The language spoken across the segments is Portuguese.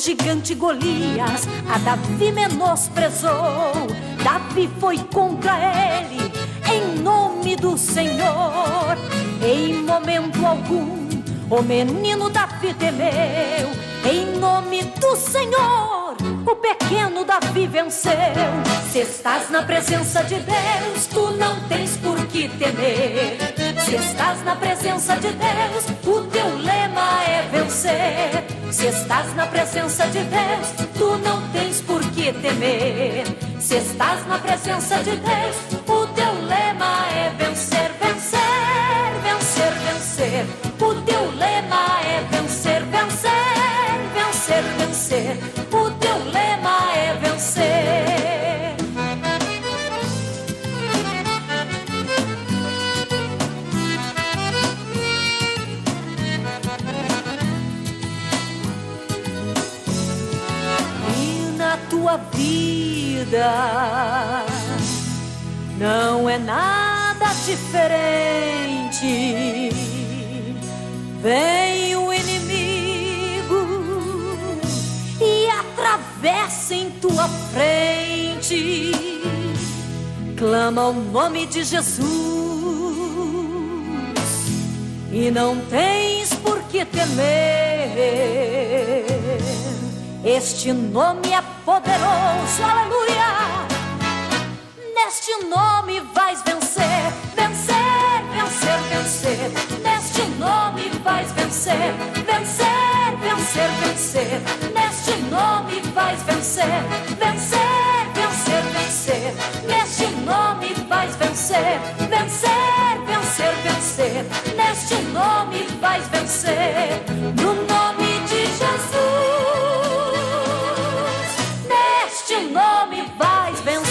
gigante Golias, a Davi menosprezou. Davi foi contra ele, em nome do Senhor. Em momento algum, o menino Davi temeu. Em nome do Senhor, o pequeno Davi venceu. Se estás na presença de Deus, tu não tens por que temer. Se estás na presença de Deus, o teu lema é vencer. Se estás na presença de Deus, tu não tens por que temer. Se estás na presença de Deus, o teu lema é vencer, vencer, vencer, vencer. O teu lema é vencer, vencer, vencer, vencer. O teu lema é vencer. E na tua vida não é nada diferente. Vem o inimigo e atravessa em tua frente. Clama o nome de Jesus e não tens por que temer. Este nome é poderoso, aleluia. Neste nome vais vencer, vencer, vencer, vencer. Neste nome vais vencer, vencer, vencer, vencer. Neste nome vais vencer, vencer, vencer, vencer. Neste nome vais vencer, vencer, vencer, vencer. Neste nome vais vencer, no nome de Jesus. Neste nome vais vencer.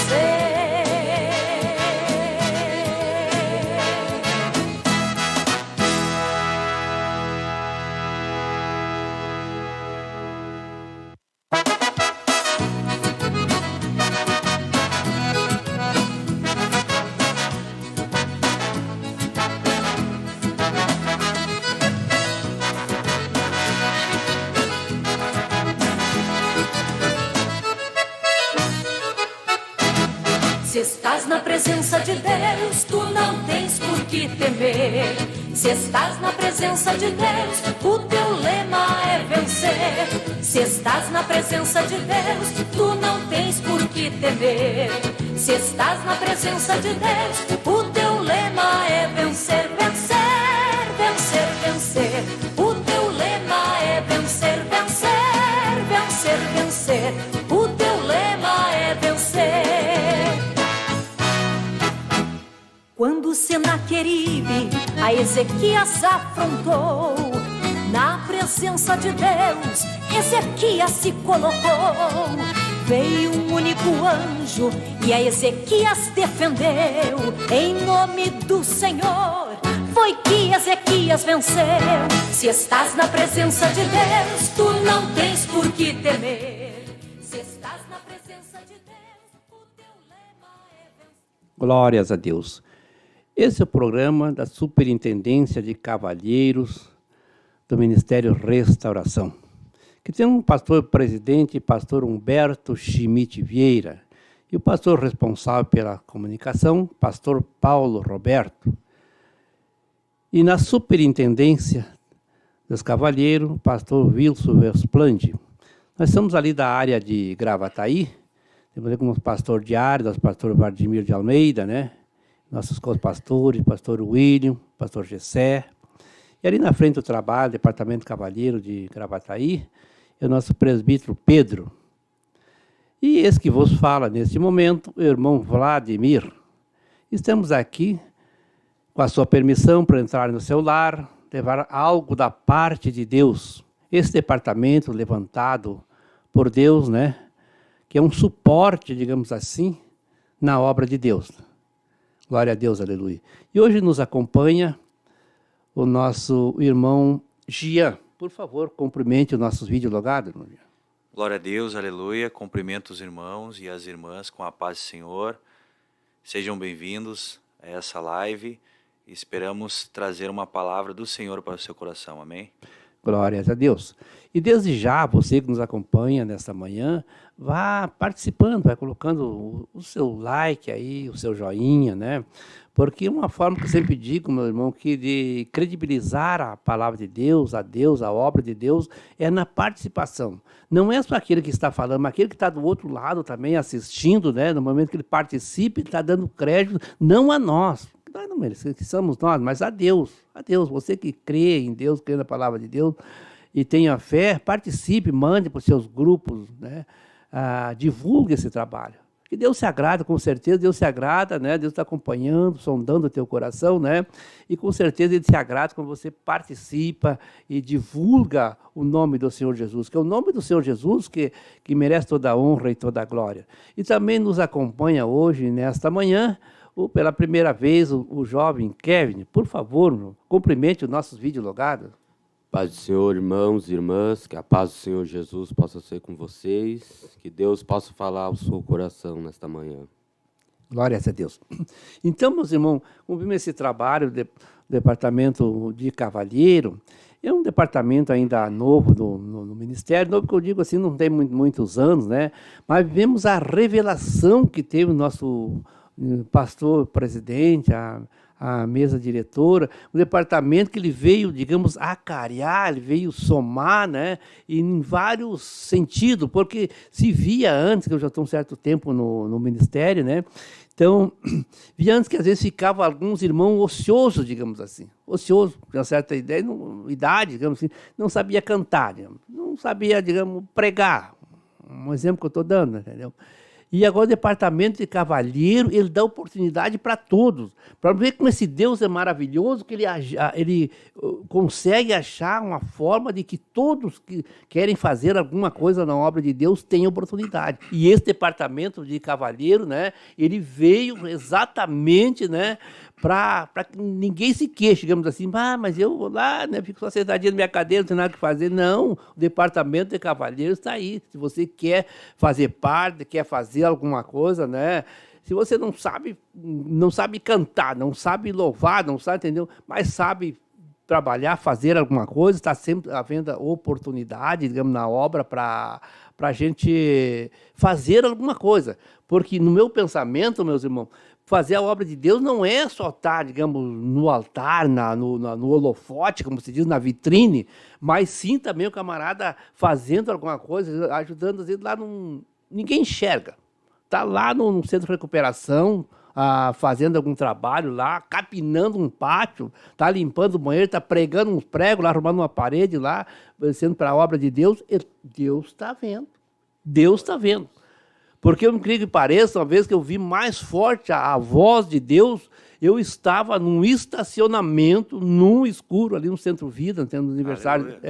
Se estás na presença de Deus, tu não tens por que temer. Se estás na presença de Deus, o teu lema é vencer. Se estás na presença de Deus, tu não tens por que temer. Se estás na presença de Deus, o teu lema é vencer, vencer, vencer, vencer. O teu lema é vencer, vencer, vencer, vencer. O teu lema é vencer. Quando Senaqueribe a Ezequias afrontou, na presença de Deus, Ezequias se colocou. Veio um único anjo e a Ezequias defendeu. Em nome do Senhor, foi que Ezequias venceu. Se estás na presença de Deus, tu não tens por que temer. Se estás na presença de Deus, o teu lema é vencer. Glórias a Deus. Esse é o programa da Superintendência de Cavalheiros do Ministério Restauração, que tem um pastor presidente, pastor Humberto Schmidt Vieira, e o pastor responsável pela comunicação, pastor Paulo Roberto. E na Superintendência dos Cavalheiros, pastor Wilson Vesplandi. Nós estamos ali da área de Gravataí, temos alguns pastor Diário, pastor Vladimir de Almeida, né? Nossos co-pastores, pastor William, pastor Gessé. E ali na frente do trabalho, Departamento Cavalheiro de Gravataí, é o nosso presbítero Pedro. E esse que vos fala neste momento, o irmão Vladimir. Estamos aqui, com a sua permissão, para entrar no seu lar, levar algo da parte de Deus. Esse departamento levantado por Deus, né, que é um suporte, digamos assim, na obra de Deus. Glória a Deus, aleluia. E hoje nos acompanha o nosso irmão Gian. Por favor, cumprimente os nossos videologados, irmão Gian. Glória a Deus, aleluia. Cumprimento os irmãos e as irmãs com a paz do Senhor. Sejam bem-vindos a essa live e esperamos trazer uma palavra do Senhor para o seu coração, amém? Glórias a Deus. E desde já, você que nos acompanha nesta manhã, vá participando, vai colocando o seu like aí, o seu joinha, né? Porque uma forma que eu sempre digo, meu irmão, que de credibilizar a palavra de Deus, a obra de Deus, é na participação. Não é só aquele que está falando, mas aquele que está do outro lado também assistindo, né? No momento que ele participa, ele está dando crédito, não a nós, não que somos nós, mas a Deus. A Deus, você que crê em Deus, crê na palavra de Deus e tenha fé, participe, mande para os seus grupos, né? Divulgue esse trabalho. Que Deus se agrada, com certeza, Deus se agrada, né? Deus está acompanhando, sondando o teu coração, né? E com certeza Ele se agrada quando você participa e divulga o nome do Senhor Jesus, que é o nome do Senhor Jesus que merece toda a honra e toda a glória. E também nos acompanha hoje, nesta manhã, pela primeira vez, o jovem Kevin. Por favor, cumprimente os nossos videologados. Paz do Senhor, irmãos e irmãs, que a paz do Senhor Jesus possa ser com vocês, que Deus possa falar ao seu coração nesta manhã. Glórias a Deus. Então, meus irmãos, cumprimos esse trabalho do departamento de cavalheiro. É um departamento ainda novo no ministério, novo que eu digo assim, não tem muitos anos, né? Mas vemos a revelação que teve o nosso pastor presidente, a mesa diretora, o departamento que ele veio, digamos, acariar, ele veio somar, né, em vários sentidos, porque se via antes, que eu já estou um certo tempo no ministério, né, então, via antes que às vezes ficavam alguns irmãos ociosos, digamos assim, ociosos, com uma certa idade, digamos assim, não sabia cantar, digamos, não sabia, digamos, pregar, um exemplo que eu estou dando, entendeu? E agora o departamento de cavalheiro, ele dá oportunidade para todos. Para ver como esse Deus é maravilhoso, que ele consegue achar uma forma de que todos que querem fazer alguma coisa na obra de Deus tenham oportunidade. E esse departamento de cavalheiro, né, ele veio exatamente, né, para que ninguém se queixe, digamos assim, mas eu vou lá, né, fico só sentadinho na minha cadeira, não tem nada que fazer. Não, o departamento de cavalheiros está aí. Se você quer fazer parte, quer fazer alguma coisa, né? Se você não sabe cantar, não sabe louvar, não sabe, entendeu? Mas sabe trabalhar, fazer alguma coisa, está sempre havendo oportunidade, digamos, na obra para a gente fazer alguma coisa. Porque no meu pensamento, meus irmãos, fazer a obra de Deus não é só estar, digamos, no altar, no holofote, como se diz, na vitrine, mas sim também o camarada fazendo alguma coisa, ajudando, às vezes, lá ninguém enxerga. Está lá no centro de recuperação, fazendo algum trabalho lá, capinando um pátio, está limpando o banheiro, está pregando uns pregos lá, arrumando uma parede lá, sendo para a obra de Deus. Deus está vendo. Deus está vendo. Porque eu me creio que pareça, uma vez que eu vi mais forte a voz de Deus, eu estava num estacionamento, no escuro, ali no Centro Vida, no aniversário,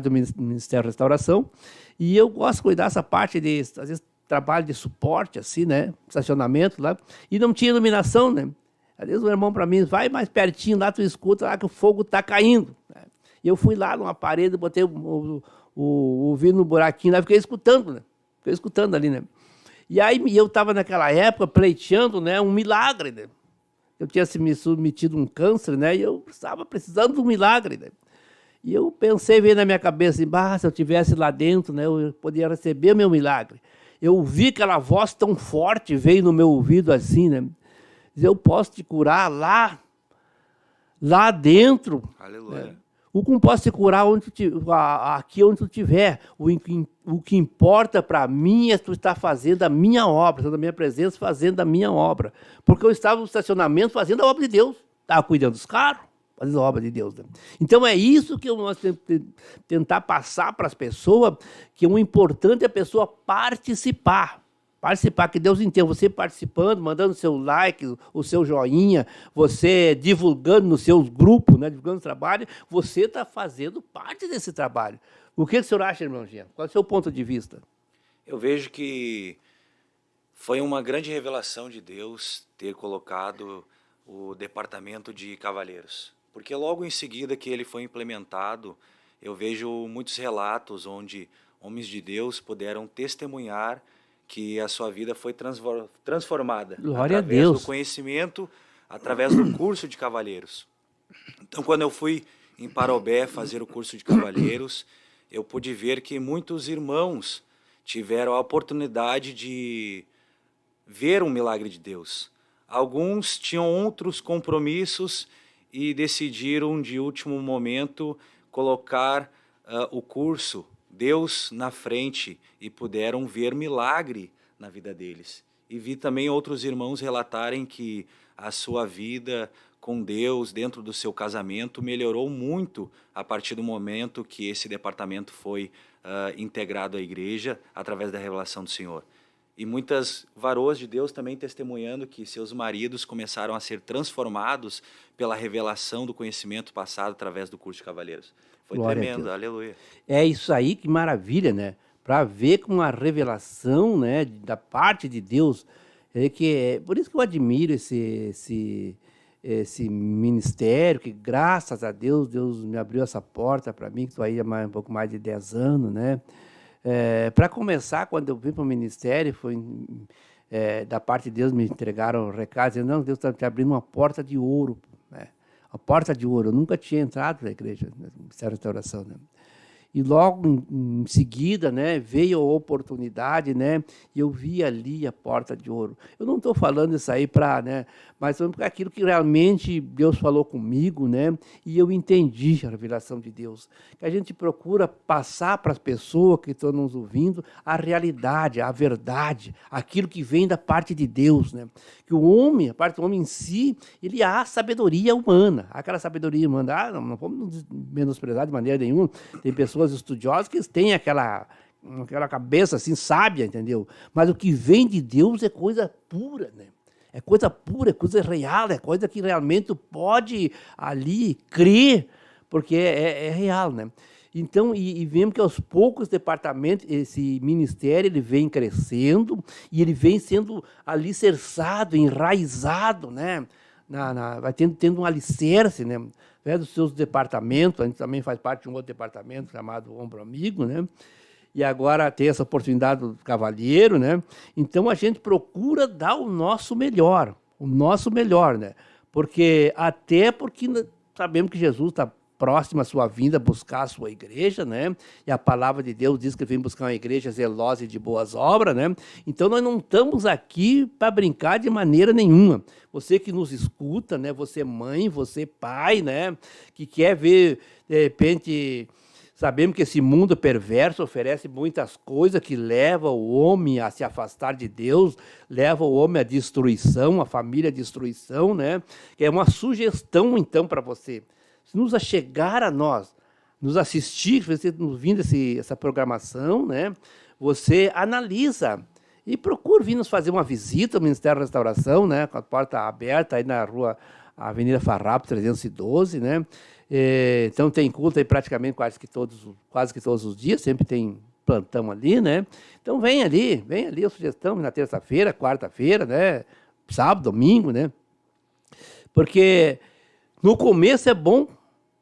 do Ministério da Restauração, e eu gosto de cuidar dessa parte de, às vezes, trabalho de suporte, assim, né, estacionamento lá, e não tinha iluminação, né. Às vezes o irmão para mim, vai mais pertinho lá, tu escuta lá que o fogo está caindo. Né? E eu fui lá numa parede, botei o ouvido no buraquinho lá, fiquei escutando, né. Fiquei escutando ali, né? E aí eu estava naquela época pleiteando, né, um milagre, né? Eu tinha me submetido a um câncer, né? E eu estava precisando de um milagre, né? E eu pensei, veio na minha cabeça, se eu estivesse lá dentro, né, eu poderia receber o meu milagre. Eu ouvi aquela voz tão forte, veio no meu ouvido assim, né? Diz, eu posso te curar lá dentro. Aleluia. Né? Como posso te curar aqui onde tu estiver. O que importa para mim é tu estar fazendo a minha obra, estando na minha presença, fazendo a minha obra. Porque eu estava no estacionamento fazendo a obra de Deus. Estava cuidando dos carros, fazendo a obra de Deus. Né? Então é isso que nós temos que tentar passar para as pessoas, que o importante é a pessoa participar. Participar, que Deus entenda, você participando, mandando seu like, o seu joinha, você divulgando nos seus grupos, né, divulgando o trabalho, você está fazendo parte desse trabalho. O que o senhor acha, irmão Jean? Qual é o seu ponto de vista? Eu vejo que foi uma grande revelação de Deus ter colocado o departamento de cavalheiros. Porque logo em seguida que ele foi implementado, eu vejo muitos relatos onde homens de Deus puderam testemunhar que a sua vida foi transformada. Glória a Deus. Do conhecimento, através do curso de cavalheiros. Então, quando eu fui em Parobé fazer o curso de cavalheiros, eu pude ver que muitos irmãos tiveram a oportunidade de ver um milagre de Deus. Alguns tinham outros compromissos e decidiram, de último momento, colocar o curso Deus na frente e puderam ver milagre na vida deles. E vi também outros irmãos relatarem que a sua vida com Deus, dentro do seu casamento, melhorou muito a partir do momento que esse departamento foi integrado à igreja através da revelação do Senhor. E muitas varoas de Deus também testemunhando que seus maridos começaram a ser transformados pela revelação do conhecimento passado através do curso de cavalheiros. Foi Glória tremendo, aleluia. É isso aí, que maravilha, né? Para ver com a revelação, né, da parte de Deus, por isso que eu admiro esse ministério, que graças a Deus, Deus me abriu essa porta para mim, que estou aí há um pouco mais de 10 anos, né? Para começar, quando eu vim para o ministério, foi da parte de Deus, me entregaram o recado, dizendo, não, Deus está te abrindo uma porta de ouro, né? A porta de ouro. Eu nunca tinha entrado na igreja, no Ministério da Restauração, né? E logo em seguida, né, veio a oportunidade, né, e eu vi ali a porta de ouro. Eu não estou falando isso aí para, né, mas foi aquilo que realmente Deus falou comigo, né, e eu entendi a revelação de Deus. Que a gente procura passar para as pessoas que estão nos ouvindo a realidade, a verdade, aquilo que vem da parte de Deus, né. Que o homem, a parte do homem em si, ele há sabedoria humana, aquela sabedoria humana, não vamos menosprezar de maneira nenhuma, tem pessoas estudiosas que têm aquela cabeça assim sábia, entendeu? Mas o que vem de Deus é coisa pura, né? É coisa pura, é coisa real, é coisa que realmente tu pode ali crer, porque é real, né? Então, e vemos que aos poucos departamentos, esse ministério, ele vem crescendo e ele vem sendo alicerçado, enraizado, né? Vai tendo um alicerce, né? Dos seus departamentos. A gente também faz parte de um outro departamento chamado Ombro Amigo, né? E agora tem essa oportunidade do cavalheiro, né? Então a gente procura dar o nosso melhor, né? Porque sabemos que Jesus está próximo à sua vinda, buscar a sua igreja, né? E a palavra de Deus diz que vem buscar uma igreja zelosa e de boas obras, né? Então nós não estamos aqui para brincar de maneira nenhuma. Você que nos escuta, né? Você mãe, você pai, né? Que quer ver, de repente, sabemos que esse mundo perverso oferece muitas coisas que levam o homem a se afastar de Deus, leva o homem à destruição, a família à destruição, né? Que é uma sugestão, então, para você. Se nos achegar a nós, nos assistir, você nos vindo essa programação, né? Você analisa e procura vir nos fazer uma visita ao Ministério da Restauração, né? Com a porta aberta aí na rua Avenida Farrapo 312, né? Então tem culto aí praticamente quase que todos os dias, sempre tem plantão ali, né? Então vem ali a sugestão na terça-feira, quarta-feira, né? Sábado, domingo, né? Porque no começo é bom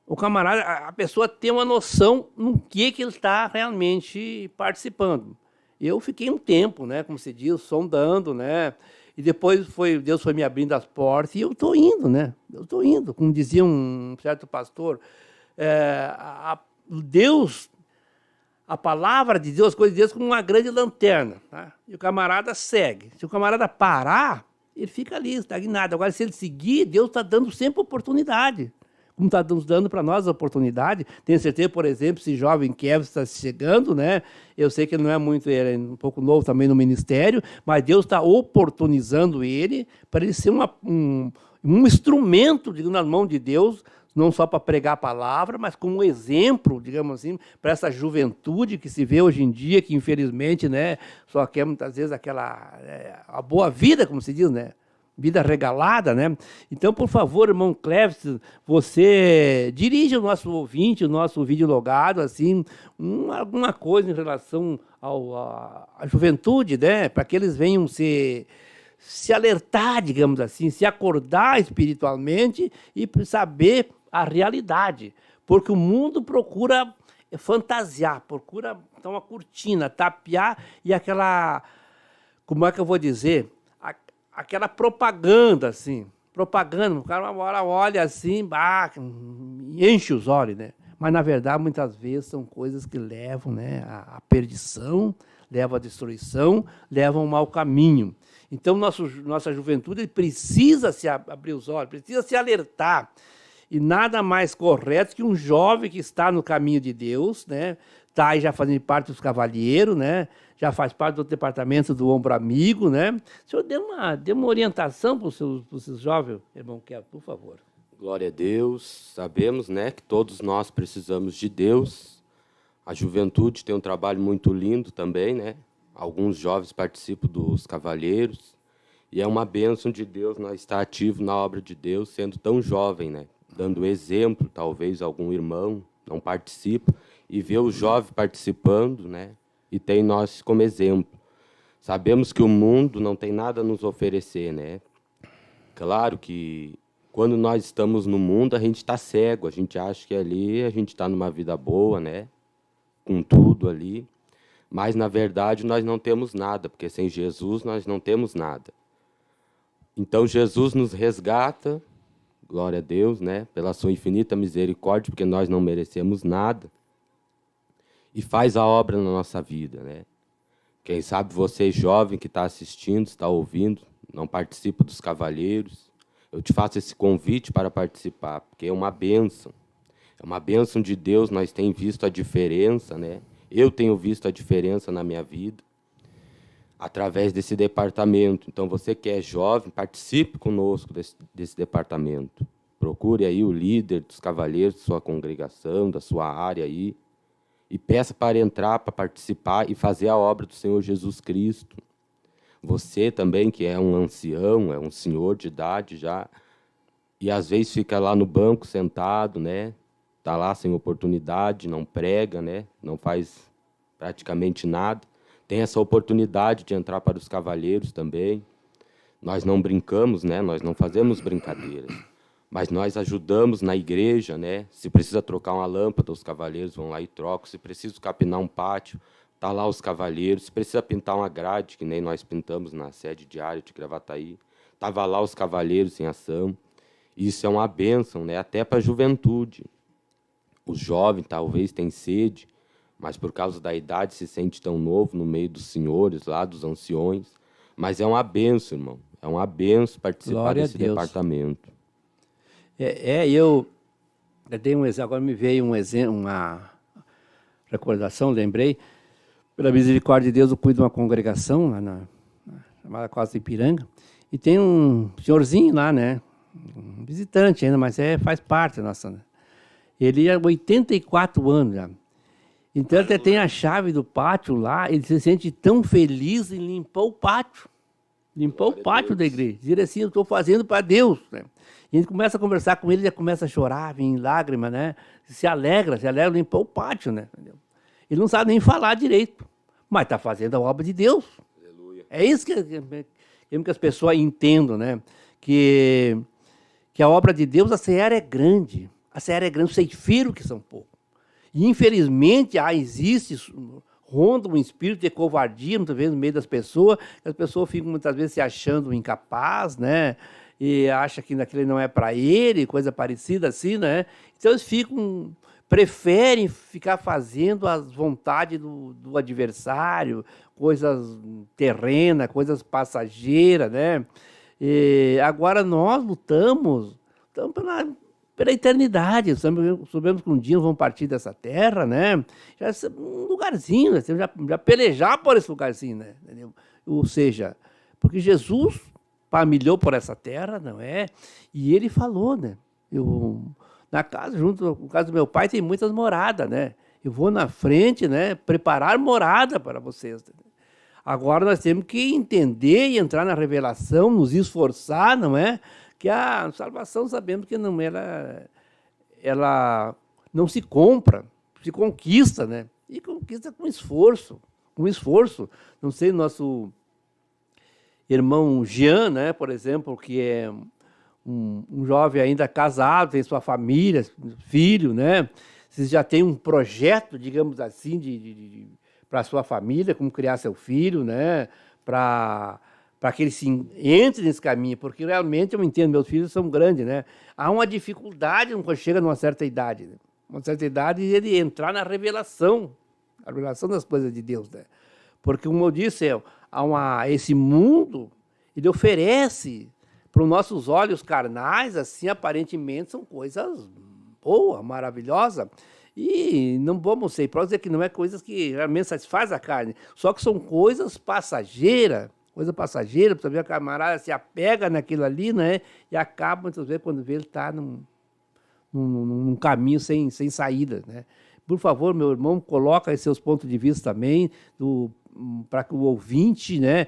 o camarada, a pessoa ter uma noção no que ele está realmente participando. Eu fiquei um tempo, né, como se diz, sondando, né, e depois Deus foi me abrindo as portas e eu estou indo, né, como dizia um certo pastor, a palavra de Deus, as coisas de Deus como uma grande lanterna, tá? E o camarada segue. Se o camarada parar, ele fica ali, estagnado. Agora, se ele seguir, Deus está dando sempre oportunidade. Como está nos dando para nós a oportunidade. Tenho certeza, por exemplo, esse jovem Kevin está chegando, né? Eu sei que ele não é muito, ele é um pouco novo também no ministério, mas Deus está oportunizando ele para ele ser um instrumento, digamos, na mão de Deus, não só para pregar a palavra, mas como exemplo, digamos assim, para essa juventude que se vê hoje em dia, que infelizmente, né, só quer muitas vezes a boa vida, como se diz, né? Vida regalada, né? Então, por favor, irmão Cleves, você dirige o nosso ouvinte, o nosso vídeo logado, assim, alguma coisa em relação à juventude, né? Para que eles venham se alertar, digamos assim, se acordar espiritualmente e saber a realidade. Porque o mundo procura fantasiar, procura dar uma cortina, tapear e aquela, como é que eu vou dizer, aquela propaganda, assim, propaganda. O cara uma hora olha assim, enche os olhos, né? Mas, na verdade, muitas vezes são coisas que levam, né, à perdição, levam à destruição, levam ao mau caminho. Então, nossa juventude precisa se abrir os olhos, precisa se alertar. E nada mais correto que um jovem que está no caminho de Deus, né, está aí já fazendo parte dos cavalheiros, né, já faz parte do departamento do ombro amigo, né? O senhor dê uma orientação para os seus jovens, irmão Kelvin, por favor. Glória a Deus. Sabemos, né, que todos nós precisamos de Deus. A juventude tem um trabalho muito lindo também, né? Alguns jovens participam dos cavalheiros. E é uma bênção de Deus nós estar ativo na obra de Deus, sendo tão jovem, né? Dando exemplo, talvez algum irmão não participa, e ver o jovem participando, né? E tem nós como exemplo. Sabemos que o mundo não tem nada a nos oferecer, né? Claro que quando nós estamos no mundo, a gente está cego, a gente acha que ali a gente está numa vida boa, né? Com tudo ali. Mas, na verdade, nós não temos nada, porque sem Jesus nós não temos nada. Então, Jesus nos resgata, glória a Deus, né? Pela sua infinita misericórdia, porque nós não merecemos nada, e faz a obra na nossa vida, né? Quem sabe você, jovem que está assistindo, está ouvindo, não participa dos cavalheiros, eu te faço esse convite para participar, porque é uma bênção de Deus. Nós temos visto a diferença, né? Eu tenho visto a diferença na minha vida, através desse departamento. Então, você que é jovem, participe conosco desse departamento. Procure aí o líder dos cavalheiros da sua congregação, da sua área aí, e peça para entrar, para participar e fazer a obra do Senhor Jesus Cristo. Você também, que é um ancião, é um senhor de idade já, e às vezes fica lá no banco sentado, né? Está lá sem oportunidade, não prega, né? Não faz praticamente nada. Tem essa oportunidade de entrar para os cavalheiros também. Nós não brincamos, né? Nós não fazemos brincadeiras, mas nós ajudamos na igreja, né? Se precisa trocar uma lâmpada, os cavalheiros vão lá e trocam. Se precisa capinar um pátio, está lá os cavalheiros. Se precisa pintar uma grade, que nem nós pintamos na sede diária de Gravataí, estava lá os cavalheiros em ação. Isso é uma bênção, né? Até para a juventude. Os jovens talvez tenham sede, mas por causa da idade se sente tão novo no meio dos senhores, lá dos anciões. Mas é uma bênção, irmão. É uma bênção participar Glória desse departamento. Eu dei um exemplo, agora me veio uma recordação, lembrei. Pela misericórdia de Deus, eu cuido de uma congregação lá chamada Costa de Ipiranga, e tem um senhorzinho lá, né? Um visitante ainda, mas faz parte da nossa. Ele é 84 anos já. Então, ele tem a chave do pátio lá, ele se sente tão feliz em limpar o pátio. Limpar o pátio da igreja. Dizer assim, eu estou fazendo para Deus. Né? E a gente começa a conversar com ele, já começa a chorar, vem em lágrimas, né? Se alegra limpar o pátio, né? Ele não sabe nem falar direito, mas está fazendo a obra de Deus. Aleluia. É isso que as pessoas entendam, né? Que a obra de Deus, a seara é grande. A seara é grande, os ceifeiros que são poucos. E, infelizmente, ronda um espírito de covardia, muitas vezes, no meio das pessoas. As pessoas ficam, muitas vezes, se achando incapaz, né? E acham que aquilo não é para ele, coisa parecida assim, né? Então, eles preferem ficar fazendo as vontades do adversário, coisas terrenas, coisas passageiras, né? E agora nós lutamos pela eternidade. Sabemos que um dia vamos partir dessa terra, né? Já um lugarzinho, né? já pelejar por esse lugarzinho, né? Entendeu? Ou seja, porque Jesus familhou por essa terra, não é? E ele falou, né? Na casa, junto com a casa do meu pai, tem muitas moradas, né? Eu vou na frente, né? Preparar morada para vocês. Né? Agora nós temos que entender e entrar na revelação, nos esforçar, não é? Que a salvação sabemos que não ela não se compra, se conquista, né? E conquista com esforço, Não sei, nosso irmão Jean, né, por exemplo, que é um jovem ainda casado, tem sua família, filho, né? Você já tem um projeto, digamos assim, para a sua família, como criar seu filho, né? Para para que eles entrem nesse caminho, porque realmente eu entendo, meus filhos são grandes, né? Há uma dificuldade quando chega numa certa idade, né? Uma certa idade ele entrar na revelação, a revelação das coisas de Deus, né? Porque, como eu disse, esse mundo, ele oferece para os nossos olhos carnais, assim, aparentemente, são coisas boas, maravilhosas, e não vamos ser hipócritas dizer que não é coisas que realmente satisfaz a carne, só que são coisas passageiras, para ver a camarada se apega naquilo ali, né? E acaba, muitas vezes, quando vê, ele está num caminho sem saída, né? Por favor, meu irmão, coloca aí seus pontos de vista também, para que o ouvinte, né?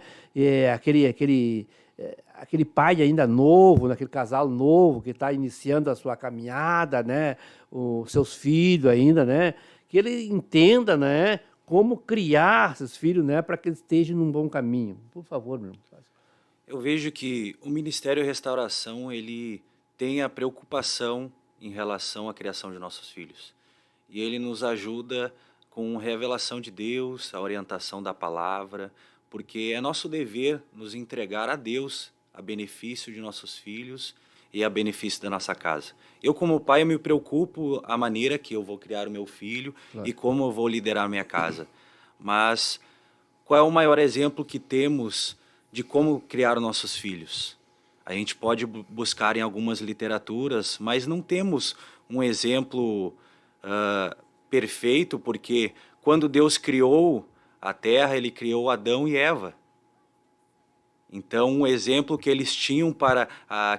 Aquele pai ainda novo, aquele casal novo que está iniciando a sua caminhada, né? Os seus filhos ainda, né? Que ele entenda, né? Como criar esses filhos, né, para que eles estejam num bom caminho. Por favor, meu irmão. Eu vejo que o Ministério Restauração, ele tem a preocupação em relação à criação de nossos filhos. E ele nos ajuda com a revelação de Deus, a orientação da palavra, porque é nosso dever nos entregar a Deus a benefício de nossos filhos e a benefício da nossa casa. Eu, como pai, eu me preocupo a maneira que eu vou criar o meu filho, claro, e como eu vou liderar a minha casa. Mas qual é o maior exemplo que temos de como criar os nossos filhos? A gente pode buscar em algumas literaturas, mas não temos um exemplo perfeito, porque quando Deus criou a terra, ele criou Adão e Eva. Então, um exemplo que eles tinham para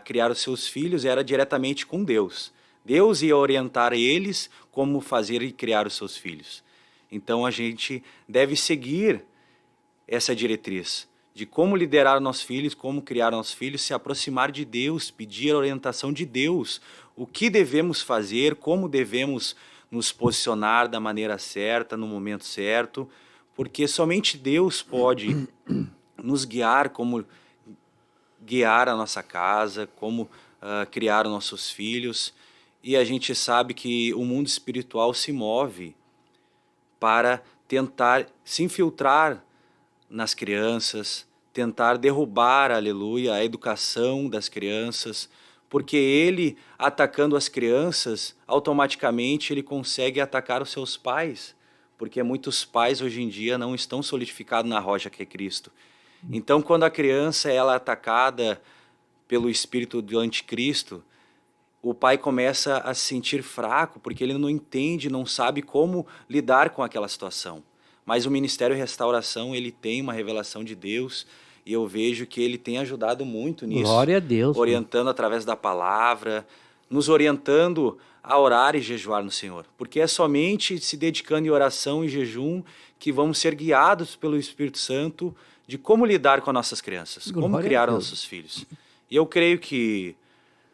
criar os seus filhos era diretamente com Deus. Deus ia orientar eles como fazer e criar os seus filhos. Então, a gente deve seguir essa diretriz de como liderar nossos filhos, como criar nossos filhos, se aproximar de Deus, pedir a orientação de Deus, o que devemos fazer, como devemos nos posicionar da maneira certa, no momento certo, porque somente Deus pode nos guiar, como guiar a nossa casa, como criar os nossos filhos. E a gente sabe que o mundo espiritual se move para tentar se infiltrar nas crianças, tentar derrubar, aleluia, a educação das crianças, porque ele, atacando as crianças, automaticamente ele consegue atacar os seus pais, porque muitos pais hoje em dia não estão solidificados na rocha que é Cristo. Então, quando a criança ela é atacada pelo espírito do anticristo, o pai começa a se sentir fraco, porque ele não entende, não sabe como lidar com aquela situação. Mas o Ministério Restauração, ele tem uma revelação de Deus, e eu vejo que ele tem ajudado muito nisso. Glória a Deus. Orientando através da palavra, nos orientando a orar e jejuar no Senhor. Porque é somente se dedicando em oração e jejum que vamos ser guiados pelo Espírito Santo de como lidar com as nossas crianças, como criar nossos filhos. E eu creio que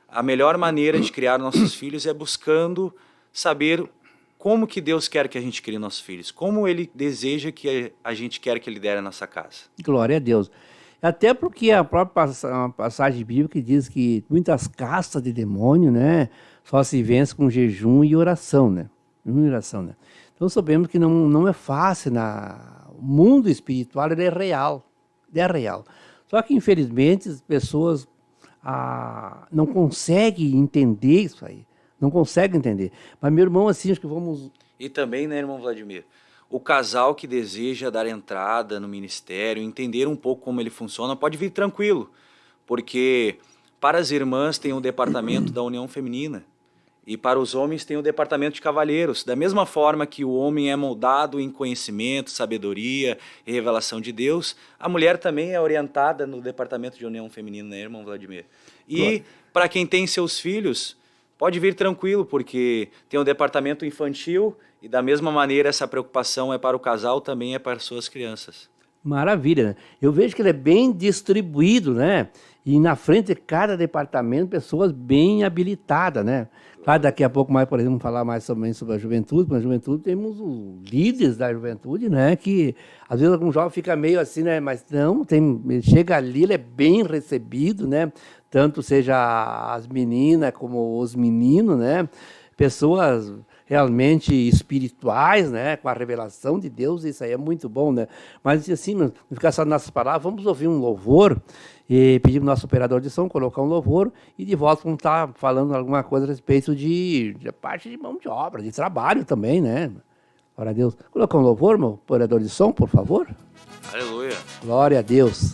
a melhor maneira de criar nossos filhos é buscando saber como que Deus quer que a gente crie nossos filhos, como Ele deseja que a gente quer que Ele lidere a nossa casa. Glória a Deus. Até porque a própria passagem bíblica diz que muitas castas de demônio, né, só se vence com jejum e oração, né? Então sabemos que não é fácil. O mundo espiritual ele é real. Só que, infelizmente, as pessoas não conseguem entender isso aí. Não conseguem entender. Mas, meu irmão, assim, acho que vamos... E também, né, irmão Vladimir, o casal que deseja dar entrada no ministério, entender um pouco como ele funciona, pode vir tranquilo. Porque para as irmãs tem o departamento da União Feminina. E para os homens tem o departamento de cavalheiros. Da mesma forma que o homem é moldado em conhecimento, sabedoria e revelação de Deus, a mulher também é orientada no departamento de União Feminina, né, irmão Vladimir? E para quem tem seus filhos, pode vir tranquilo, porque tem o departamento infantil e da mesma maneira essa preocupação é para o casal, também é para suas crianças. Maravilha, né? Eu vejo que ele é bem distribuído, né? E na frente de cada departamento, pessoas bem habilitadas, né? Claro, daqui a pouco mais, por exemplo, falar mais sobre a juventude. Na juventude temos os líderes da juventude, né? Que às vezes algum jovem fica meio assim, né? Mas não, ele chega ali, ele é bem recebido, né? Tanto seja as meninas como os meninos, né? pessoas realmente espirituais, né, com a revelação de Deus, isso aí é muito bom, né? Mas assim, não ficar só nas palavras, vamos ouvir um louvor e pedir para o nosso operador de som colocar um louvor e de volta vamos estar falando alguma coisa a respeito de parte de mão de obra, de trabalho também, né? Glória a Deus. Colocar um louvor, meu operador de som, por favor. Aleluia. Glória a Deus.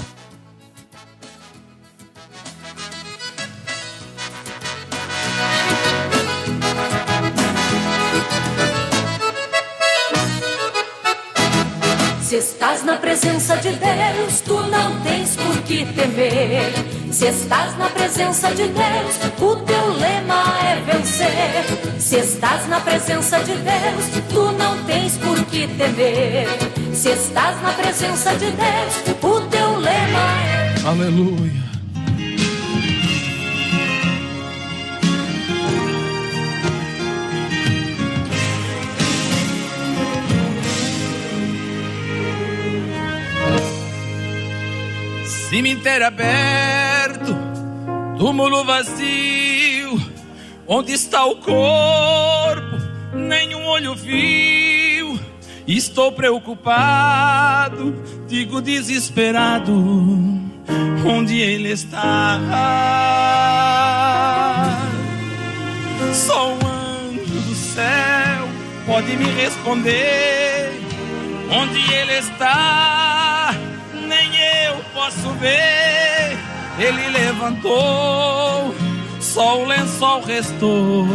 Se estás na presença de Deus, tu não tens por que temer. Se estás na presença de Deus, o teu lema é vencer. Se estás na presença de Deus, tu não tens por que temer. Se estás na presença de Deus, o teu lema é... Aleluia. Cemitério aberto, túmulo vazio, onde está o corpo? Nenhum olho viu. Estou preocupado, digo desesperado, onde ele está? Só um anjo do céu pode me responder, onde ele está? Nem eu posso ver. Ele levantou, só o lençol restou,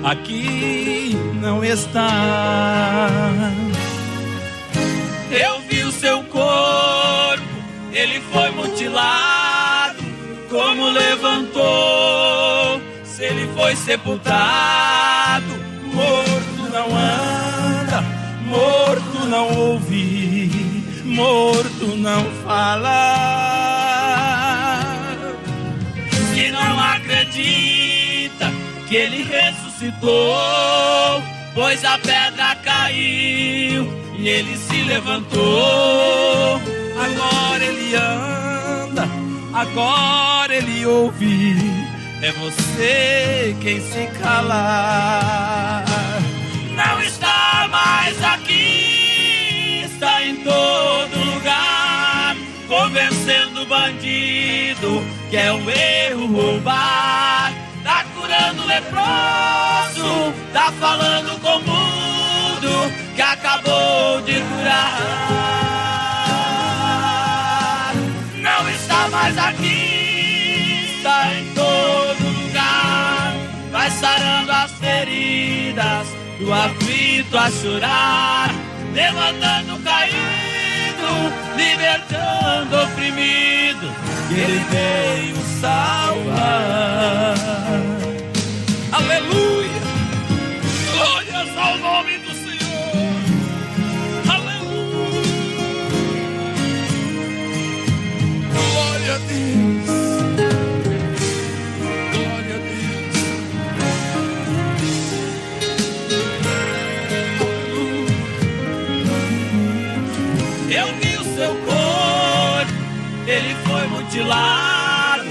aqui não está. Eu vi o seu corpo, ele foi mutilado. Como levantou, se ele foi sepultado? Morto não anda, morto não ouve, morto não fala. Se não acredita que ele ressuscitou, pois a pedra caiu e ele se levantou. Agora ele anda, agora ele ouve. É você quem se cala. Não está mais aqui, está em todo lugar, convencendo o bandido que é um erro roubar. Tá curando o leproso, tá falando com o mundo que acabou de curar. Não está mais aqui, está em todo lugar, vai sarando as feridas do aflito a chorar, levantando o caído, libertando o oprimido, que ele veio salvar. Aleluia! Glórias ao nome do Senhor. Aleluia! Glória a Deus. Glória a Deus. Eu vi o seu corpo, ele foi mutilado.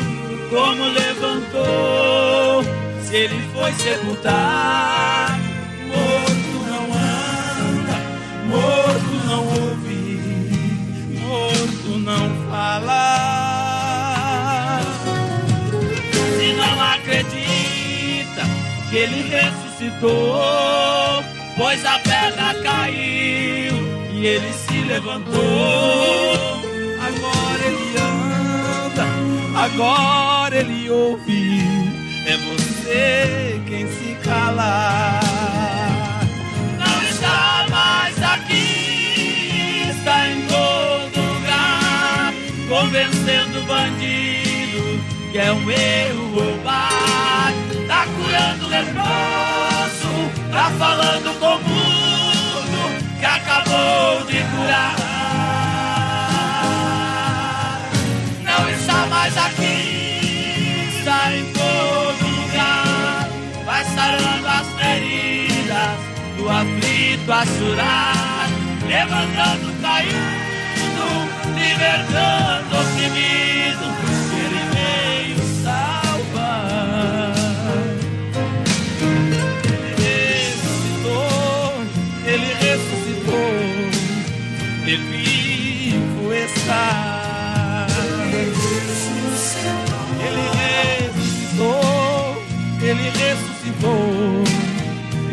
Como levantou, se ele foi sepultado? Morto não anda, morto não ouve, morto não fala. Se não acredita que ele ressuscitou, pois a pedra caiu e ele se levantou. Agora ele anda, agora ele ouve. É você quem se cala. Não está mais aqui, está em todo lugar, convencendo o bandido que é um erro roubar. Tá curando o leproso, tá falando com o mundo que acabou de curar. Não está mais aqui, está em todo lugar, vai sarando as feridas do aflito a chorar, levantando o caído, libertando o oprimido, ele veio salvar.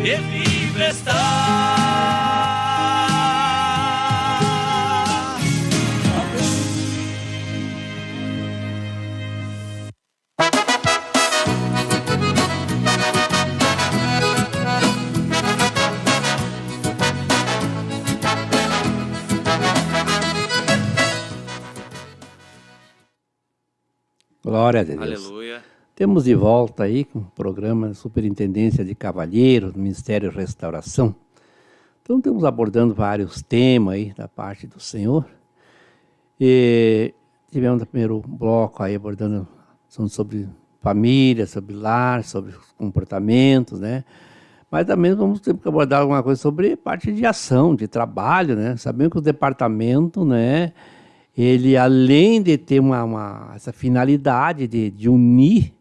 e vive está. Glória a Deus. Aleluia. Temos de volta aí com o programa Superintendência de Cavalheiros, do Ministério Restauração. Então, estamos abordando vários temas aí da parte do Senhor. E tivemos no primeiro bloco aí abordando sobre família, sobre lar, sobre os comportamentos, né? Mas também vamos ter que abordar alguma coisa sobre parte de ação, de trabalho, né? Sabemos que o departamento, né, ele, além de ter essa finalidade de unir,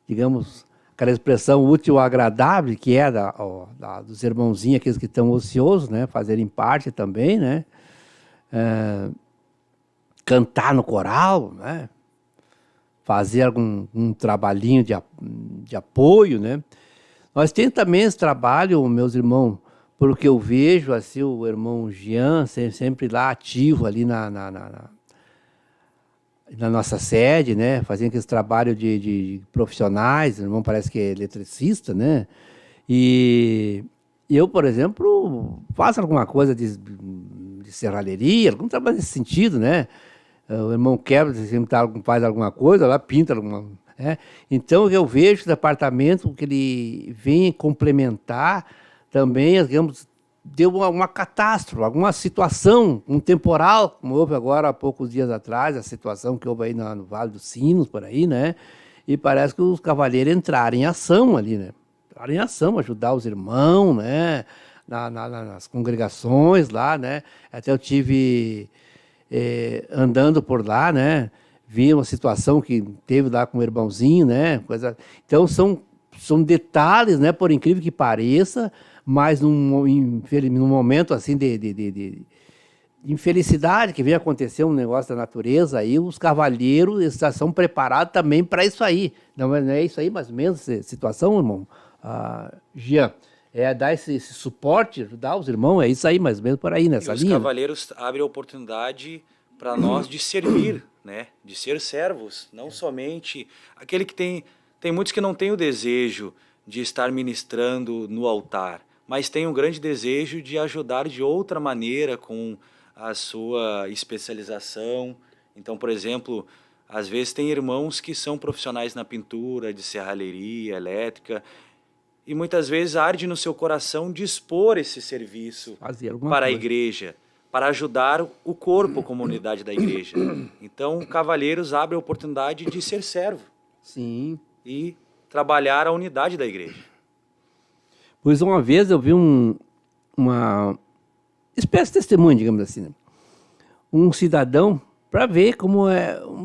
digamos, aquela expressão útil ou agradável, que é dos irmãozinhos, aqueles que estão ociosos, né, fazerem parte também, né, cantar no coral, né, fazer um trabalhinho de apoio, né. Nós temos também esse trabalho, meus irmãos, porque eu vejo assim, o irmão Jean sempre lá ativo ali na nossa sede, né, fazendo aquele trabalho de profissionais. O irmão parece que é eletricista, né, e eu, por exemplo, faço alguma coisa de serralheria, algum trabalho nesse sentido, né. O irmão Quebra sempre faz alguma coisa, lá pinta alguma... Então, eu vejo o departamento que ele vem complementar também, digamos, deu uma catástrofe, alguma situação, um temporal, como houve agora há poucos dias atrás, a situação que houve aí no Vale dos Sinos, por aí, né? E parece que os cavaleiros entraram em ação ali, né? Entraram em ação, ajudar os irmãos, né? Nas congregações lá, né? Até eu tive andando por lá, né? Vi uma situação que teve lá com o irmãozinho, né? Então, são detalhes, né? Por incrível que pareça, mas num momento assim de infelicidade que vem acontecer um negócio da natureza, aí os cavalheiros são preparados também para isso aí. Não é isso aí, mais ou menos, essa situação, irmão? Jean, dar esse suporte, ajudar os irmãos, é isso aí, mais ou menos por aí, nessa linha. Os cavaleiros abrem a oportunidade para nós de servir, né? De ser servos, não somente aquele que tem muitos que não têm o desejo de estar ministrando no altar, mas tem um grande desejo de ajudar de outra maneira com a sua especialização. Então, por exemplo, às vezes tem irmãos que são profissionais na pintura, de serralheria, elétrica, e muitas vezes arde no seu coração dispor esse serviço para a igreja, para ajudar o corpo como unidade da igreja. Então, cavalheiros abrem a oportunidade de ser servo. Sim. E trabalhar a unidade da igreja. Pois uma vez eu vi uma espécie de testemunho, digamos assim, né? Um cidadão, para ver como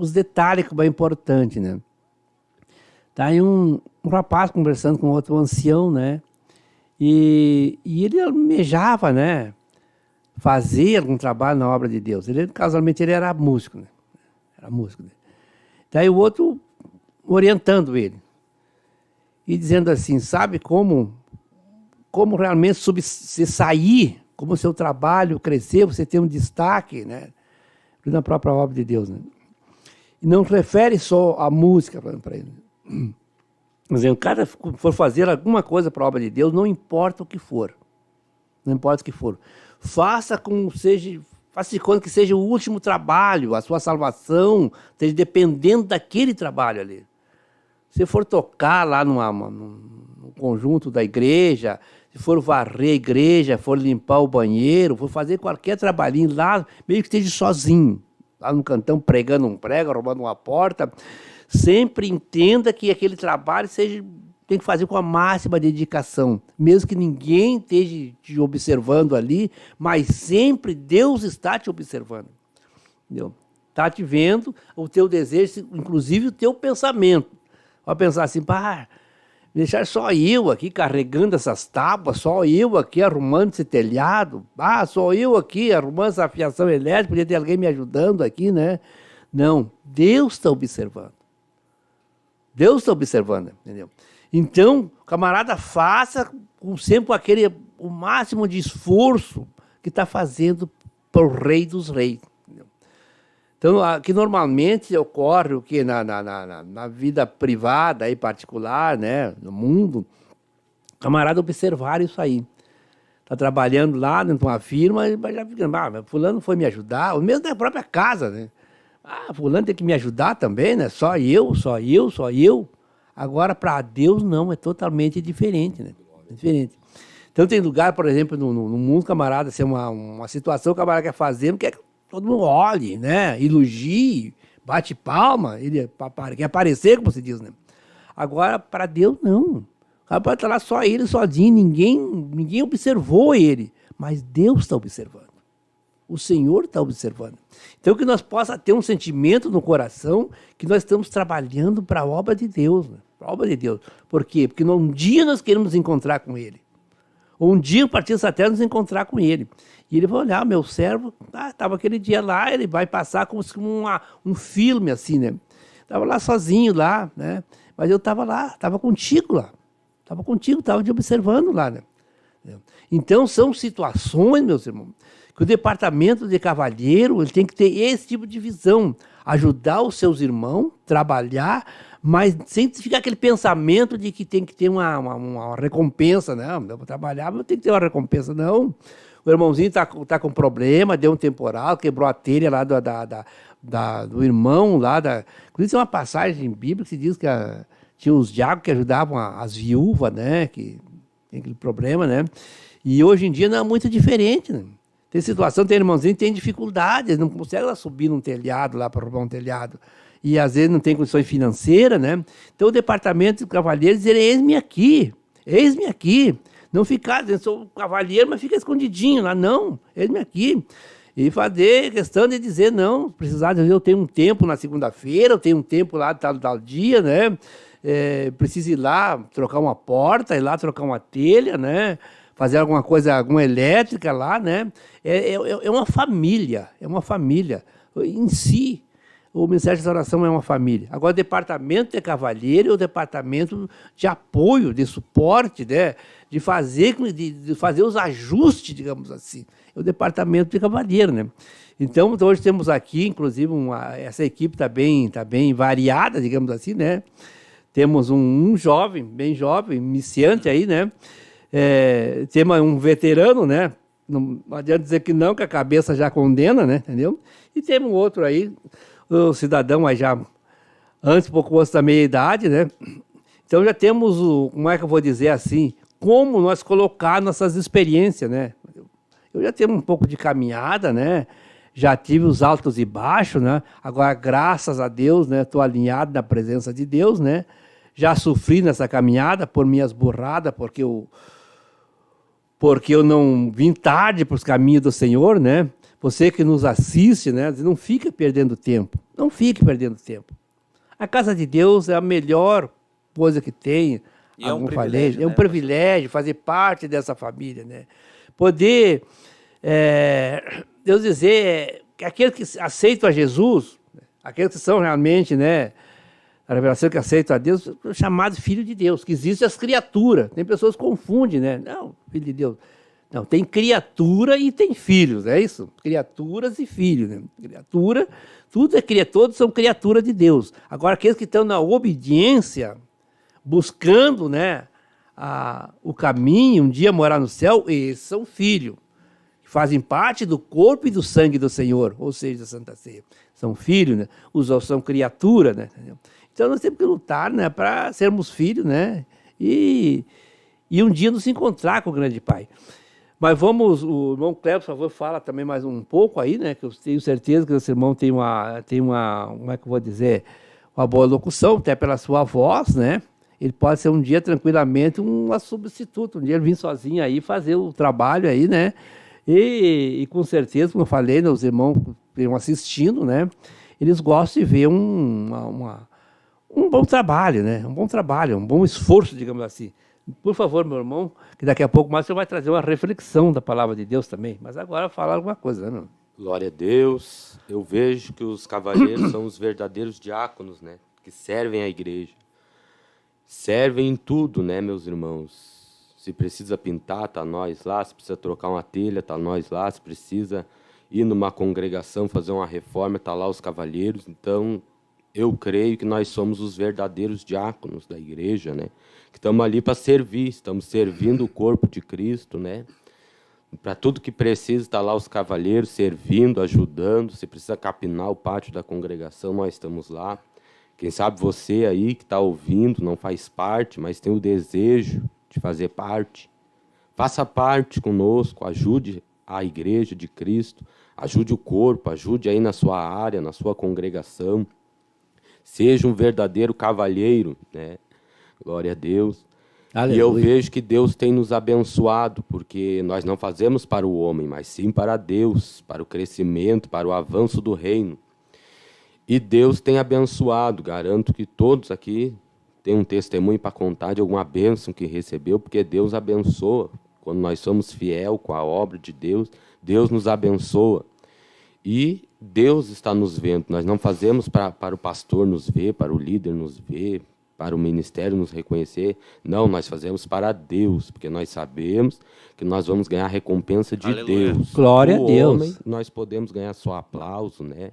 os detalhes como é importante, né? Tá aí um rapaz conversando com outro ancião, né? E ele almejava, né? Fazer algum trabalho na obra de Deus. Casualmente, ele era músico, né? Era músico, né? Daí o outro orientando ele e dizendo assim, sabe como realmente você sair, como o seu trabalho crescer, você ter um destaque, né, na própria obra de Deus, né? E não refere só à música para ele. Mas o cara for fazer alguma coisa para a obra de Deus, não importa o que for. Não importa o que for. Faça de conta que seja o último trabalho, a sua salvação esteja dependendo daquele trabalho ali. Se for tocar lá no conjunto da igreja, se for varrer a igreja, for limpar o banheiro, for fazer qualquer trabalhinho lá, meio que esteja sozinho, lá no cantão pregando um prego, arrumando uma porta, sempre entenda que aquele trabalho tem que fazer com a máxima dedicação, mesmo que ninguém esteja te observando ali, mas sempre Deus está te observando. Entendeu? Está te vendo o teu desejo, inclusive o teu pensamento. Vai pensar assim, deixar só eu aqui carregando essas tábuas, só eu aqui arrumando esse telhado, só eu aqui arrumando essa fiação elétrica, podia ter alguém me ajudando aqui, né? Não, Deus está observando. Deus está observando, entendeu? Então, camarada, faça sempre com o máximo de esforço que está fazendo para o Rei dos Reis. Então, que normalmente ocorre o que na vida privada e particular, né, no mundo, o camarada observar isso aí. Está trabalhando lá numa firma, e já fica, fulano foi me ajudar, o mesmo da própria casa, né? Fulano tem que me ajudar também, né? Só eu. Agora, para Deus, não, é totalmente diferente, né? Diferente. Então, tem lugar, por exemplo, no mundo, camarada, se é uma situação que o camarada quer fazer, não quer que todo mundo olhe, né? Elogie, bate palma, ele quer aparecer, como se diz, né? Agora, para Deus, não. O cara está lá só ele, sozinho, ninguém observou ele, mas Deus está observando. O Senhor está observando. Então, que nós possa ter um sentimento no coração que nós estamos trabalhando para a obra de Deus, né? Para a obra de Deus. Por quê? Porque um dia nós queremos nos encontrar com Ele. Ou um dia, a partir dessa terra, nos encontrar com Ele. E Ele vai olhar, meu servo, estava aquele dia lá, ele vai passar como um filme, assim, né? Estava lá sozinho, lá, né? Mas eu estava lá, estava contigo lá. Estava contigo, estava te observando lá, né? Então, são situações, meus irmãos, que o departamento de cavalheiro ele tem que ter esse tipo de visão. Ajudar os seus irmãos, trabalhar, mas sem ficar aquele pensamento de que tem que ter uma recompensa. Não, eu vou trabalhar, mas tem que ter uma recompensa. Não. O irmãozinho está com problema, deu um temporal, quebrou a telha lá do irmão. Inclusive, tem uma passagem bíblica que se diz que tinha os diáconos que ajudavam as viúvas, né? Que tem aquele problema, né? E hoje em dia não é muito diferente, né? Tem situação, tem irmãozinho que tem dificuldades, não consegue subir num telhado lá para roubar um telhado. E às vezes não tem condições financeiras, né? Então o departamento de cavalheiros diz, eis-me aqui. Não ficar dizendo, sou cavalheiro, mas fica escondidinho lá, não, eis-me aqui. E fazer questão de dizer, não, precisar, eu tenho um tempo na segunda-feira, eu tenho um tempo lá tal dia, né? Preciso ir lá trocar uma porta, ir lá trocar uma telha, né? Fazer alguma elétrica lá, né? É uma família. Em si, o Ministério da Oração é uma família. Agora, o departamento de cavalheiro é o departamento de apoio, de suporte, né? de fazer os ajustes, digamos assim. É o departamento de cavalheiro, né? Então, hoje temos aqui, inclusive, essa equipe está bem variada, digamos assim, né? Temos um jovem, bem jovem, iniciante aí, né? Temos um veterano, né? Não adianta dizer que não, que a cabeça já condena, né? Entendeu? E temos outro aí, o cidadão aí já antes, pouco antes da meia-idade, né? Então já temos como é que eu vou dizer assim, como nós colocar nossas experiências, né? Eu já tenho um pouco de caminhada, né? Já tive os altos e baixos, né? Agora, graças a Deus, né? Estou alinhado na presença de Deus, né? Já sofri nessa caminhada por minhas burradas, porque eu não vim tarde para os caminhos do Senhor, né? Você que nos assiste, né? Não fica perdendo tempo. Não fique perdendo tempo. A casa de Deus é a melhor coisa que tem. E é um privilégio, é um privilégio fazer parte dessa família, né? Poder, Deus dizer, que aqueles que aceitam a Jesus, aqueles que são realmente, né? A revelação que aceita a Deus, chamados filho de Deus, que existem as criaturas. Tem pessoas que confundem, né? Não, filho de Deus. Não, tem criatura e tem filhos, é isso? Criaturas e filhos, né? Criatura, todos são criaturas de Deus. Agora, aqueles que estão na obediência, buscando, né, o caminho, um dia morar no céu, esses são filhos, que fazem parte do corpo e do sangue do Senhor, ou seja, da Santa Ceia. São filhos, né? Os outros são criatura, né? Então, nós temos que lutar, né, para sermos filhos, né? E um dia nos encontrar com o grande Pai. Mas o irmão Cleber, por favor, fala também mais um pouco aí, né? Que eu tenho certeza que esse irmão tem uma, como é que eu vou dizer, uma boa locução, até pela sua voz, né? Ele pode ser um dia tranquilamente um substituto, um dia ele vir sozinho aí fazer o trabalho aí, né? E com certeza, como eu falei, né, os irmãos que estão assistindo, né? Eles gostam de ver um bom trabalho, né? Um bom trabalho, um bom esforço, digamos assim. Por favor, meu irmão, que daqui a pouco mais você vai trazer uma reflexão da palavra de Deus também. Mas agora falar alguma coisa, né? Glória a Deus. Eu vejo que os cavalheiros são os verdadeiros diáconos, né? Que servem à igreja. Servem em tudo, né, meus irmãos? Se precisa pintar, está nós lá. Se precisa trocar uma telha, está nós lá. Se precisa ir numa congregação, fazer uma reforma, está lá os cavalheiros. Então, eu creio que nós somos os verdadeiros diáconos da igreja, né? Que estamos ali para servir, estamos servindo o corpo de Cristo, né? Para tudo que precisa, está lá os cavalheiros servindo, ajudando. Se precisa capinar o pátio da congregação, nós estamos lá. Quem sabe você aí que está ouvindo, não faz parte, mas tem o desejo de fazer parte. Faça parte conosco, ajude a igreja de Cristo, ajude o corpo, ajude aí na sua área, na sua congregação. Seja um verdadeiro cavalheiro, né? Glória a Deus. Aleluia. E eu vejo que Deus tem nos abençoado, porque nós não fazemos para o homem, mas sim para Deus, para o crescimento, para o avanço do reino. E Deus tem abençoado, garanto que todos aqui têm um testemunho para contar de alguma bênção que recebeu, porque Deus abençoa. Quando nós somos fiel com a obra de Deus, Deus nos abençoa. E Deus está nos vendo. Nós não fazemos para o pastor nos ver, para o líder nos ver, para o ministério nos reconhecer. Não, nós fazemos para Deus, porque nós sabemos que nós vamos ganhar a recompensa de Aleluia. Deus. Glória a Deus. Homem, nós podemos ganhar só aplauso, né?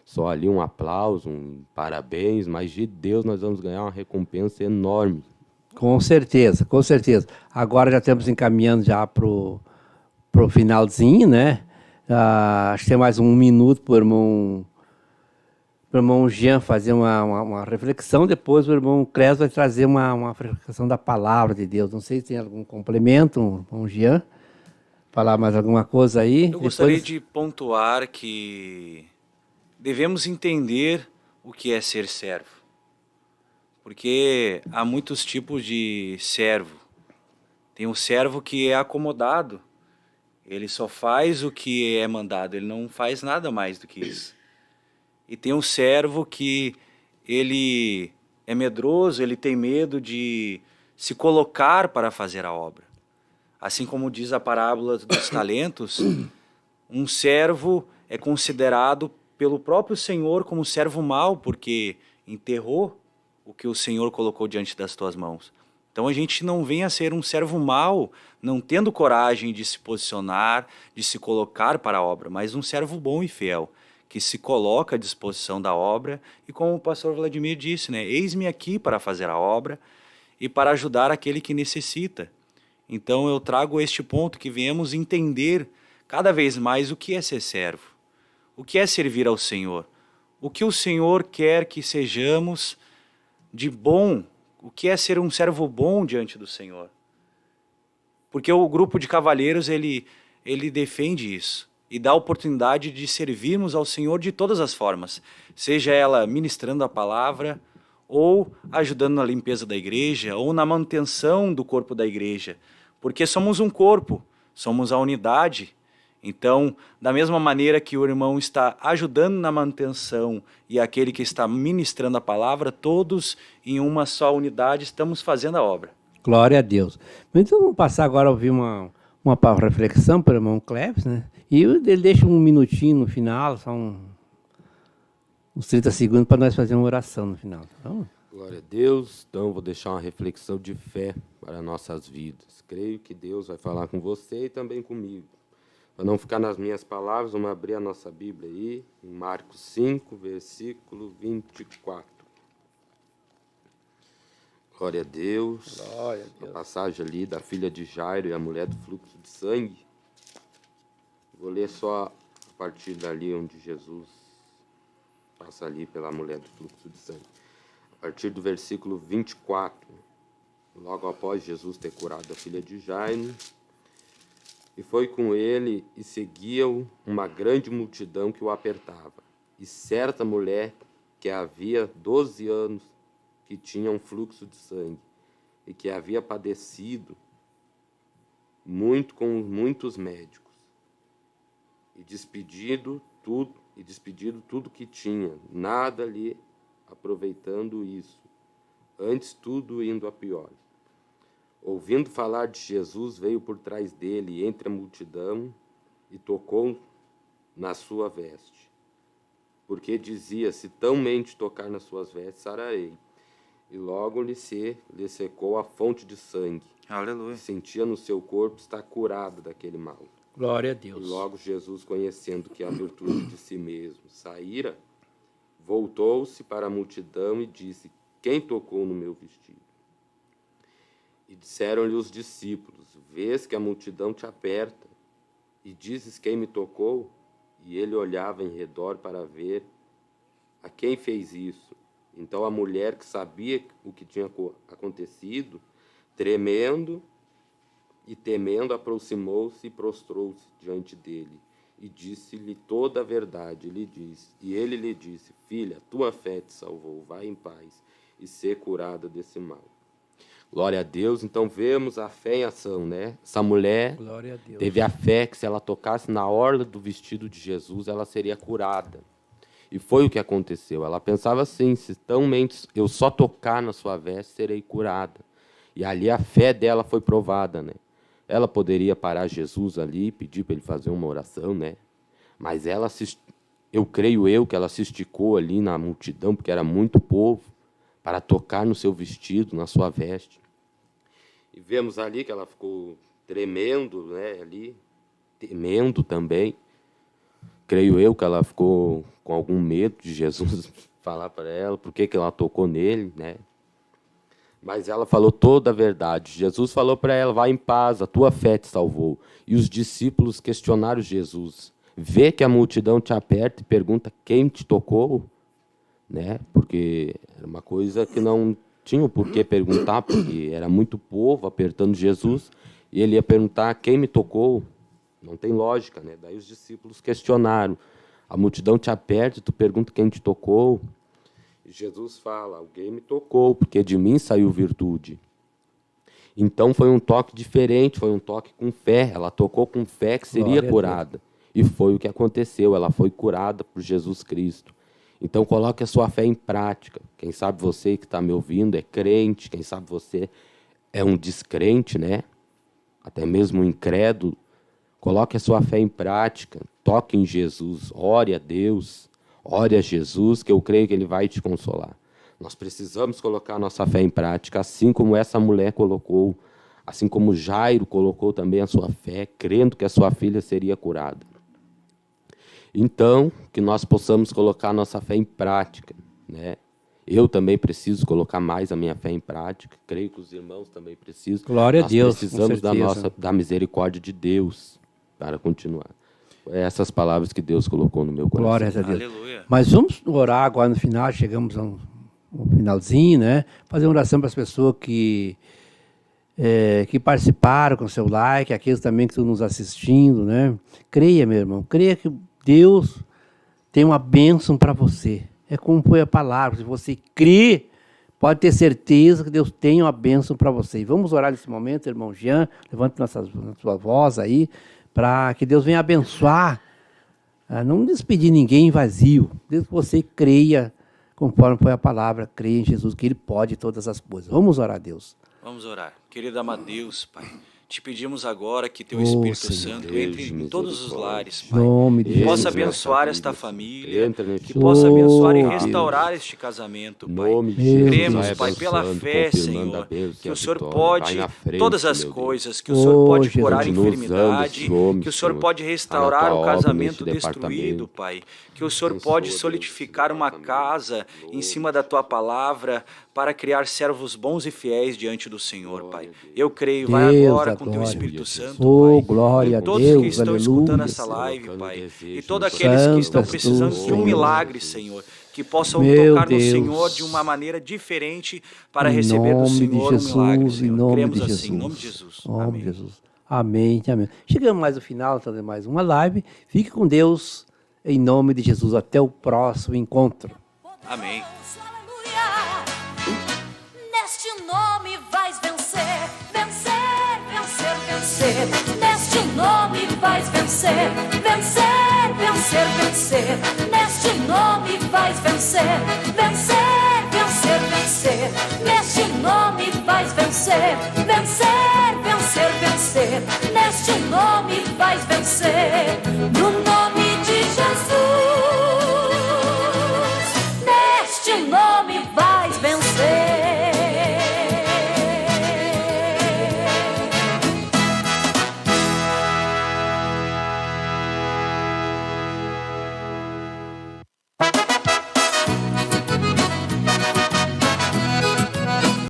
Só ali um aplauso, um parabéns, mas de Deus nós vamos ganhar uma recompensa enorme. Com certeza, com certeza. Agora já estamos encaminhando já para o finalzinho, né? Acho que tem mais 1 minuto para o irmão Jean fazer uma reflexão. Depois o irmão Clésio vai trazer uma reflexão da palavra de Deus. Não sei se tem algum complemento, irmão Jean. Falar mais alguma coisa aí? Eu gostaria de pontuar que devemos entender o que é ser servo. Porque há muitos tipos de servo. Tem um servo que é acomodado. Ele só faz o que é mandado. Ele não faz nada mais do que isso. E tem um servo que ele é medroso, ele tem medo de se colocar para fazer a obra. Assim como diz a parábola dos talentos, um servo é considerado pelo próprio Senhor como servo mau, porque enterrou o que o Senhor colocou diante das tuas mãos. Então a gente não vem a ser um servo mau, não tendo coragem de se posicionar, de se colocar para a obra, mas um servo bom e fiel, que se coloca à disposição da obra, e como o pastor Vladimir disse, né, eis-me aqui para fazer a obra e para ajudar aquele que necessita. Então eu trago este ponto que venhamos entender cada vez mais o que é ser servo, o que é servir ao Senhor, o que o Senhor quer que sejamos de bom, o que é ser um servo bom diante do Senhor. Porque o grupo de cavalheiros, ele defende isso e dá a oportunidade de servirmos ao Senhor de todas as formas, seja ela ministrando a palavra, ou ajudando na limpeza da igreja, ou na manutenção do corpo da igreja, porque somos um corpo, somos a unidade. Então, da mesma maneira que o irmão está ajudando na manutenção e aquele que está ministrando a palavra, todos em uma só unidade estamos fazendo a obra. Glória a Deus. Então vamos passar agora a ouvir uma reflexão para o irmão Cleves, né? E ele deixa 1 minutinho no final, só uns 30 segundos para nós fazer uma oração no final. Então, glória a Deus. Então vou deixar uma reflexão de fé para nossas vidas. Creio que Deus vai falar com você e também comigo. Para não ficar nas minhas palavras, vamos abrir a nossa Bíblia aí, em Marcos 5, versículo 24. Glória a Deus. Glória a Deus. A passagem ali da filha de Jairo e a mulher do fluxo de sangue. Vou ler só a partir dali onde Jesus passa ali pela mulher do fluxo de sangue. A partir do versículo 24. Logo após Jesus ter curado a filha de Jairo, e foi com ele e seguia-o uma grande multidão que o apertava. E certa mulher que havia 12 anos, que tinha um fluxo de sangue, e que havia padecido muito com muitos médicos, e despedido tudo que tinha, nada lhe aproveitando isso, antes tudo indo a pior. Ouvindo falar de Jesus, veio por trás dele, entre a multidão, e tocou na sua veste. Porque dizia, se tão-mente tocar nas suas vestes, sararei. E logo lhe secou a fonte de sangue. Aleluia. Sentia no seu corpo estar curada daquele mal. Glória a E Deus. logo Jesus, conhecendo que a virtude de si mesmo saíra, voltou-se para a multidão e disse: quem tocou no meu vestido? E disseram-lhe os discípulos: vês que a multidão te aperta, e dizes quem me tocou? E ele olhava em redor para ver a quem fez isso. Então a mulher, que sabia o que tinha acontecido, tremendo e temendo, aproximou-se e prostrou-se diante dele. E disse-lhe toda a verdade. E ele lhe disse: filha, tua fé te salvou, vai em paz e ser curada desse mal. Glória a Deus. Então vemos a fé em ação, né? Essa mulher Glória a Deus. teve a fé que se ela tocasse na orla do vestido de Jesus, ela seria curada. E foi o que aconteceu. Ela pensava assim: se tão-mente eu só tocar na sua veste, serei curada. E ali a fé dela foi provada, né? Ela poderia parar Jesus ali e pedir para ele fazer uma oração, né? Mas ela creio que ela se esticou ali na multidão, porque era muito povo, para tocar no seu vestido, na sua veste. E vemos ali que ela ficou tremendo, né? Ali, temendo também. Creio eu que ela ficou com algum medo de Jesus falar para ela por que ela tocou nele, né? Mas ela falou toda a verdade. Jesus falou para ela: vai em paz, a tua fé te salvou. E os discípulos questionaram Jesus: vê que a multidão te aperta e pergunta quem te tocou, né? Porque era uma coisa que não tinha por que perguntar, porque era muito povo apertando Jesus, e ele ia perguntar quem me tocou. Não tem lógica, né? Daí os discípulos questionaram: a multidão te aperta e tu pergunta quem te tocou. E Jesus fala: alguém me tocou, porque de mim saiu virtude. Então foi um toque diferente, foi um toque com fé. Ela tocou com fé que seria curada. E foi o que aconteceu, ela foi curada por Jesus Cristo. Então coloque a sua fé em prática. Quem sabe você que está me ouvindo é crente, quem sabe você é um descrente, né? Até mesmo um incrédulo. Coloque a sua fé em prática, toque em Jesus, ore a Deus. Ore a Jesus, que eu creio que Ele vai te consolar. Nós precisamos colocar a nossa fé em prática, assim como essa mulher colocou, assim como Jairo colocou também a sua fé, crendo que a sua filha seria curada. Então, que nós possamos colocar a nossa fé em prática, né? Eu também preciso colocar mais a minha fé em prática, creio que os irmãos também precisam. Glória a Deus, Nós precisamos com da misericórdia de Deus para continuar. Essas palavras que Deus colocou no meu coração. Glória a Deus. Aleluia. Mas vamos orar agora no final, chegamos a um finalzinho, né? Fazer uma oração para as pessoas que participaram com seu like, aqueles também que estão nos assistindo, né? Creia, meu irmão, creia que Deus tem uma bênção para você. É como foi a palavra, se você crê, pode ter certeza que Deus tem uma bênção para você. E vamos orar nesse momento, irmão Jean, levante sua voz aí, para que Deus venha abençoar, não despedir ninguém vazio, desde que você creia, conforme foi a palavra, creia em Jesus, que Ele pode todas as coisas. Vamos orar a Deus. Vamos orar. Querido amado Deus, Pai, te pedimos agora que Teu Espírito Senhor, Santo Deus entre de em todos os misericórdia. lares, Em Pai. nome de Que possa Jesus. abençoar esta família, Entra neste que possa abençoar e Oh, restaurar este casamento, Em Pai. nome de Deus, Jesus, Cremos, vai Pai, pela abençoando, fé, confirmando Senhor, a bênção que e a o Senhor vitória. pode Vai na frente, todas as meu Deus. coisas, que o Senhor pode Jesus. curar a Continua usando enfermidade, esse homem, que o Senhor Senhor. pode Vai restaurar na tua o obra, casamento neste destruído, departamento. Pai. Que o Senhor Abençoa, pode Deus, solidificar essa uma família. casa em cima da Tua palavra para criar servos bons e fiéis diante do Senhor, Pai. Eu creio, vai Deus, agora a com Teu glória. Espírito Santo, Oh, Pai. glória a Em todos Deus, que estão aleluia, escutando essa Senhor. live, Colocando Pai. desejo E todos no aqueles que estão Santo precisando és de um tu, milagre, Jesus. Senhor. Que possam Meu tocar no Deus. Senhor de uma maneira diferente para Em receber do nome de Senhor um milagre, Jesus, em Senhor. nome Cremos de assim, Jesus. em nome de Jesus. Em nome Amém. de Jesus. Amém, amém. Chegamos mais ao final, fazendo mais uma live. Fique com Deus, em nome de Jesus. Até o próximo encontro. Amém. Aleluia. Neste nome vais vencer, vencer, vencer, vencer. Neste nome vais vencer, vencer, vencer, vencer. Neste nome vais vencer, vencer, vencer, vencer. Neste nome vais vencer, vencer, vencer, vencer. Neste nome vais vencer. No